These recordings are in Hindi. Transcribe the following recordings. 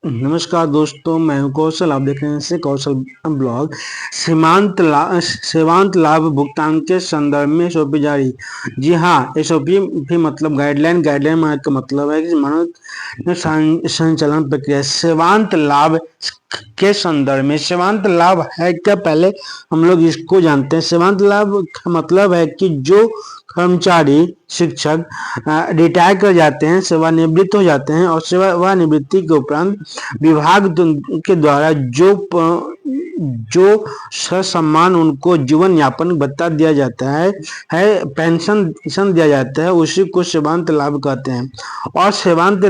नमस्कार दोस्तों, मैं हूं कौशल। आप देख रहे हैं कौशल ब्लॉग। सीमांत लाभ भुगतान के संदर्भ में एसओपी जारी। जी हाँ, एसओपी भी मतलब गाइडलाइन का मतलब है कि मानव संचालन प्रक्रिया। सीमांत लाभ के संदर्भ में सीमांत लाभ है क्या, पहले हम लोग इसको जानते हैं। सीमांत लाभ का मतलब है कि जो कर्मचारी शिक्षक रिटायर कर जाते हैं, सेवानिवृत्त हो जाते हैं और सेवानिवृत्ति के उपरांत विभाग के द्वारा जो ससम्मान उनको जीवन यापन भत्ता दिया जाता है पेंशन दिया जाता है, उसी को सीमांत लाभ कहते हैं। और सीमांत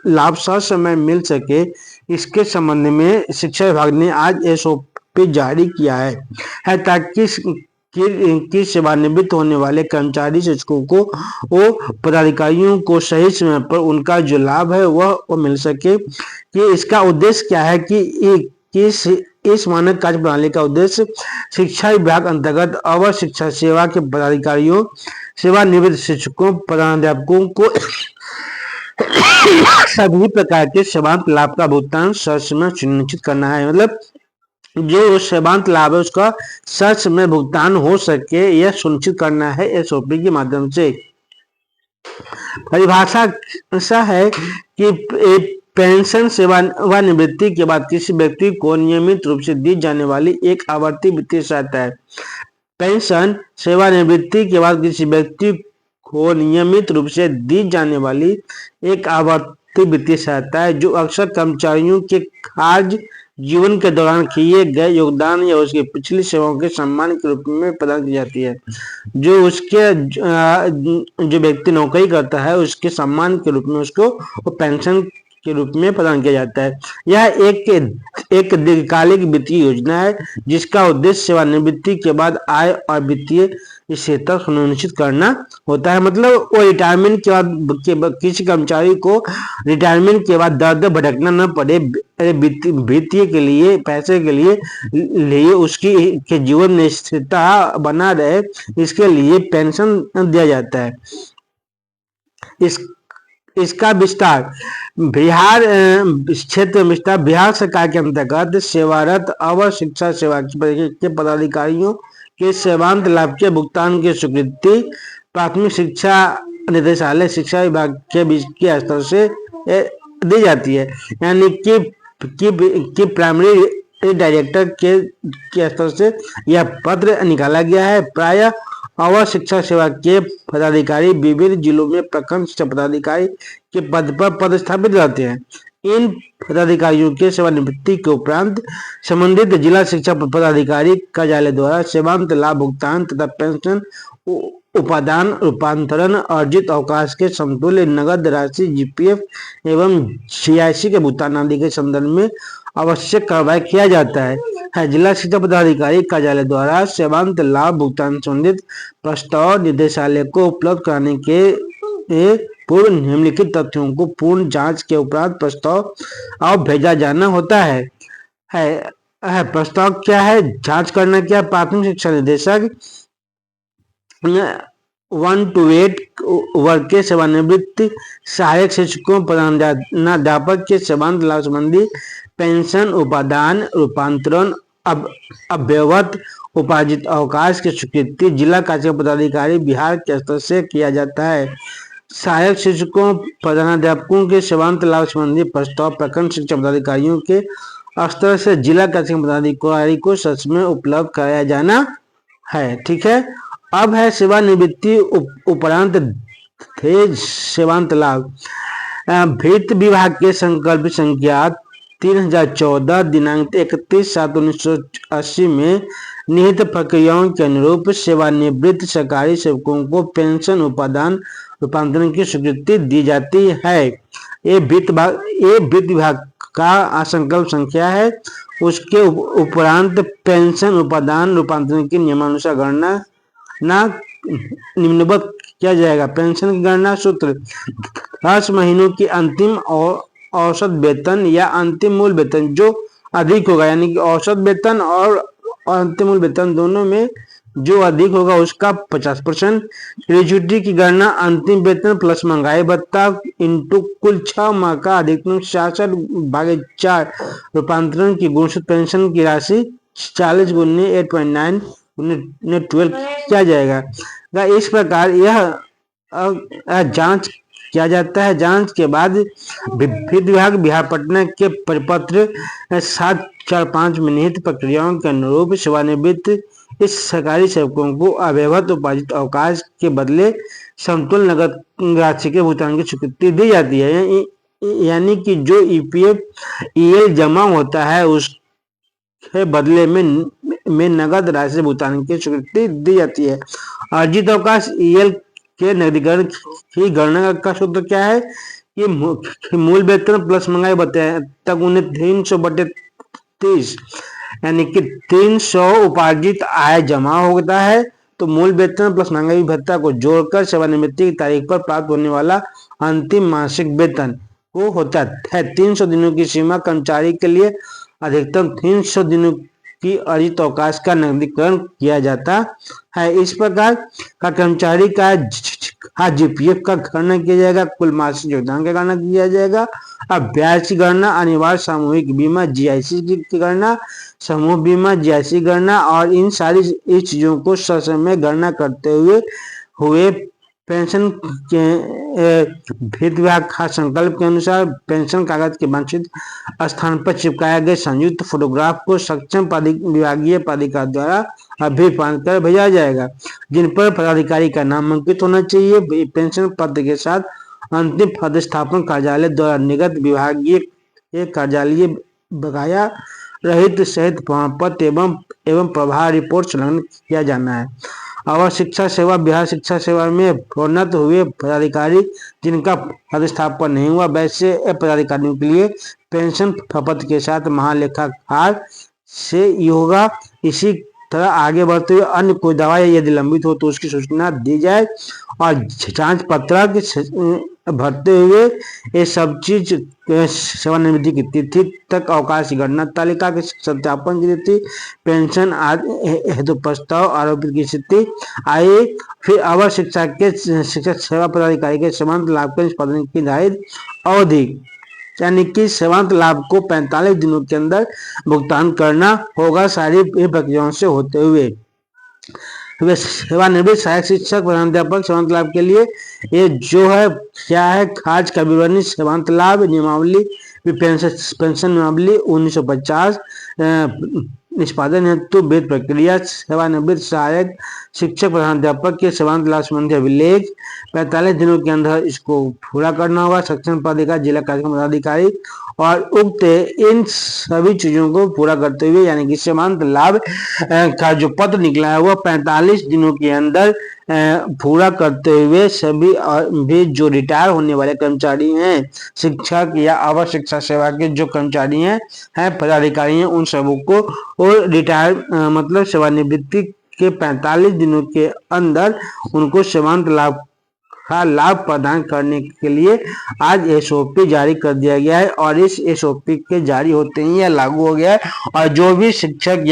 लाभ समय मिल सके, इसके संबंध में शिक्षा विभाग ने आज एसओपी जारी किया है ताकि कि सेवानिवृत्त होने वाले कर्मचारी शिक्षकों को वो पदाधिकारियों को सही समय पर उनका जो लाभ है वह मिल सके। कि इसका उद्देश्य क्या है कि इस मानक कार्य प्रणाली का उद्देश्य शिक्षा विभाग अंतर्गत अवर शिक्षा सेवा के पदाधिकारियों, सेवानिवृत्त शिक्षकों, प्रधानाध्यापकों को सभी प्रकार के सीमांत लाभ का भुगतान ससमय सुनिश्चित करना है। मतलब जो सीमांत लाभ है उसका ससमय भुगतान हो सके, यह सुनिश्चित करना है एसओपी के माध्यम से। परिभाषा ऐसा है कि पेंशन सेवानिवृत्ति के बाद किसी व्यक्ति को नियमित रूप से दी जाने वाली एक आवर्ती वित्तीय सहायता है। पेंशन सेवानिवृत्ति के बाद किसी व्यक्ति को नियमित रूप से दी जाने वाली एक आवर्ती वित्तीय सहायता है, जो अक्सर कर्मचारियों के कार्य जीवन के दौरान किए गए योगदान या उसकी पिछली सेवाओं के सम्मान के रूप में प्रदान की जाती है। जो व्यक्ति नौकरी करता है उसके सम्मान के रूप में उसको पेंशन के रूप में प्रदान किया जाता है। यह एक दीर्घकालिक वित्तीय योजना है जिसका उद्देश्य सेवानिवृत्ति के बाद आय और वित्तीय स्थिरता सुनिश्चित करना होता है। मतलब वो रिटायरमेंट के बाद किसी कर्मचारी को रिटायरमेंट के बाद दर भटकना न पड़े, वित्तीय के लिए पैसे के लिए उसकी के जीवन में स्थिरता बना रहे, इसके लिए पेंशन दिया जाता है। इसका विस्तार बिहार क्षेत्र विस्तार बिहार सरकार के अंतर्गत सेवारत अवर शिक्षा सेवा के पदाधिकारियों के सीमांत लाभ के भुगतान की स्वीकृति प्राथमिक शिक्षा निदेशालय शिक्षा विभाग के स्तर से दी जाती है। यानी कि प्राइमरी डायरेक्टर के स्तर से यह पत्र निकाला गया है। प्रायः अवर शिक्षा सेवा के पदाधिकारी विभिन्न जिलों में प्रखंड शिक्षा पदाधिकारी के पद पर पदस्थापित रहते हैं। इन पदाधिकारियों के सेवानिवृत्ति के उपरांत संबंधित जिला शिक्षा पदाधिकारी कार्यालय द्वारा सीमांत लाभ भुगतान तथा पेंशन उपादान रूपांतरण, अर्जित अवकाश के समतुल्य नगद राशि, जीपीएफ एवं सीआईसी के भुगतान आदि के संदर्भ में आवश्यक कार्रवाई किया जाता है। जिला शिक्षा पदाधिकारी कार्यालय द्वारा सीमांत लाभ भुगतान संबंधित प्रस्ताव निदेशालय को उपलब्ध कराने के पूर्व निम्नलिखित तथ्यों को पूर्ण जांच के उपरांत प्रस्ताव भेजा जाना होता है। प्रस्ताव क्या है, जांच करना क्या? प्राथमिक शिक्षा निदेशक 1 to 8 वर्ग के सेवानिवृत्त सहायक शिक्षकों, प्रधानाध्यापक के सीमांत लाभ संबंधी पेंशन उपादान रूपांतरण, अव्यवत उपार्जित अवकाश की स्वीकृति जिला कार्यक्रम पदाधिकारी बिहार के स्तर से किया जाता है। सहायक शिक्षकों, प्रधानाध्यापकों के सीमांत लाभ संबंधी प्रस्ताव प्रखंड शिक्षा पदाधिकारियों के स्तर से जिला कार्यक्रम पदाधिकारी को सच में उपलब्ध कराया जाना है। ठीक है। अब है सेवानिवृत्ति उपरांत थे सीमांत लाभ। वित्त विभाग के संकल्प संख्या 3014 दिनांक 31/7/1980 में निहित प्रक्रियाओं के अनुरूप सेवानिवृत्त सरकारी सेवकों को पेंशन उपादान रूपांतरण की स्वीकृति दी जाती है। ये वित्त विभाग का संकल्प संख्या है। उसके उपरांत पेंशन उपादान रूपांतरण की नियमानुसार गणना निम्नवत किया जाएगा। पेंशन की गणना सूत्र 10 महीनों की अंतिम औसत वेतन या अंतिम मूल वेतन जो अधिक होगा, यानी कि औसत वेतन और अंतिम मूल वेतन दोनों में जो अधिक होगा उसका 50%। ग्रेजुएटी की गणना अंतिम वेतन प्लस महंगाई भत्ता इंटू कुल 6 माह का अधिकतम 66/4 रूपांतरण की गुणसूत्र पेंशन की राशि 40 गुने 8.9 गुने 12 किया जाएगा। इस प्रकार यह जांच किया जाता है। जांच के बाद वित्त विभाग बिहार पटना के परिपत्र 745 में निहित प्रक्रियाओं के अनुरूप सेवानिवृत्त इस सरकारी सेवकों को अव्यवहृत उपार्जित अवकाश के बदले समतुल्य नगद राशि के भुगतान की स्वीकृति दी जाती है। यानी कि जो ईपीएफ ईएल जमा होता है उसके बदले में नगद राशि भुगतान की स्वीकृति दी जाती है। अर्जित अवकाश ईएल के नगदीकरण की गणना का सूत्र क्या है कि मूल वेतन प्लस महंगाई भत्ता तक उन्हें 300/30 यानी कि 300 उपार्जित आय जमा होता है तो मूल वेतन प्लस महंगाई भत्ता को जोड़कर सेवानिवृत्ति की तारीख पर प्राप्त होने वाला अंतिम मासिक वेतन को होता है। 300 दिनों की सीमा कर्मचारी के लिए अधिकतम 300 दिनों की अर्जित अवकाश का नगदीकरण किया जाता है। इस प्रकार का कर्मचारी का जीपीएफ का गणना किया जाएगा, कुल मासिक योगदान का गणना किया जाएगा, अब ब्याज की गणना, अनिवार्य सामूहिक बीमा जीआईसी की गणना, समूह बीमा जीआईसी गणना और इन सारी इस चीजों को ससमय गणना करते हुए पेंशन के वित्त विभाग खास संकल्प के अनुसार पेंशन कागज के वांछित स्थान पर चिपकाए गए संयुक्त फोटोग्राफ को सक्षम विभागीय प्राधिकार द्वारा अभिपान कर भेजा जाएगा, जिन पर पदाधिकारी का नाम अंकित होना चाहिए। पेंशन पत्र के साथ अंतिम पदस्थापन कार्यालय द्वारा निर्गत विभागीय कार्यालय बकाया रहित सहित प्रमाण पत्र एवं प्रभार रिपोर्ट संलग्न किया जाना है। और शिक्षा सेवा बिहार शिक्षा सेवा में प्रोन्नत हुए पदाधिकारी जिनका पदस्थापन नहीं हुआ वैसे पदाधिकारियों के लिए पेंशन प्रपत्र के साथ महालेखाकार से होगा। इसी तरह आगे बढ़ते हुए अन्य कोई दवा यदि लंबित हो तो उसकी सूचना दी जाए और जांच पत्रक भरते हुए ये सब चीज सेवानिवृत्ति की तिथि तक अवकाश की गणना तालिका के सत्यापन की तिथि पेंशन हेतु प्रस्ताव आरोपित की स्थिति आए, फिर अवर शिक्षा के शिक्षक सेवा पदाधिकारी के सीमांत लाभ के निष्पादन की निर्धारित अवधि यानी कि सीमांत लाभ को 45 दिनों के अंदर भुगतान करना होगा सारी प्रक्रियाओं से होते हुए। सेवानिवृत्त सहायक शिक्षक प्रधानाध्यापक सीमांत लाभ के लिए ये जो है क्या है खाज का विवरणी सीमांत लाभ नियमावली पेंशन नियमावली 1950 निष्पादन हेतु वेद प्रक्रिया सेवानिवृत्त सहायक शिक्षक प्रधानाध्यापक के सीमांत लाभ संबंधी अभिलेख 45 दिनों के अंदर इसको पूरा करना होगा सक्षम पदाधिकारी जिला कार्यक्रम पदाधिकारी और उक्त इन सभी चीजों को पूरा करते हुए यानी कि सीमांत लाभ का जो पत्र निकला है वो 45 दिनों के अंदर पूरा करते हुए सभी भी जो रिटायर होने वाले कर्मचारी हैं शिक्षक या अवर शिक्षा सेवा के जो कर्मचारी हैं पदाधिकारी हैं उन सबों को और रिटायर मतलब सेवानिवृत्ति के 45 दिनों के अंदर उनको सीमांत लाभ का लाभ प्रदान करने के लिए आज एसओपी जारी कर दिया गया है और इस एसओपी के जारी होते ही यह लागू हो गया है और जो भी शिक्षक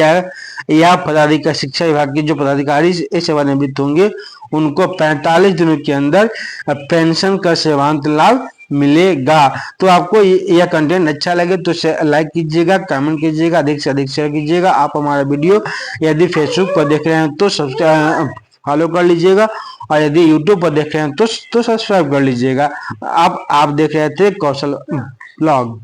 या पदाधिकारी शिक्षा विभाग के जो पदाधिकारी सेवानिवृत्त होंगे उनको 45 दिनों के अंदर पेंशन का सेवांत लाभ मिलेगा। तो आपको यह कंटेंट अच्छा लगे तो लाइक कीजिएगा, कमेंट कीजिएगा, अधिक से अधिक शेयर कीजिएगा। आप हमारा वीडियो यदि फेसबुक पर देख रहे हैं तो सब्सक्राइब फॉलो कर लीजिएगा और यदि यूट्यूब पर देख रहे हैं तो सब्सक्राइब कर लीजिएगा। आप देख रहे थे कौशल ब्लॉग।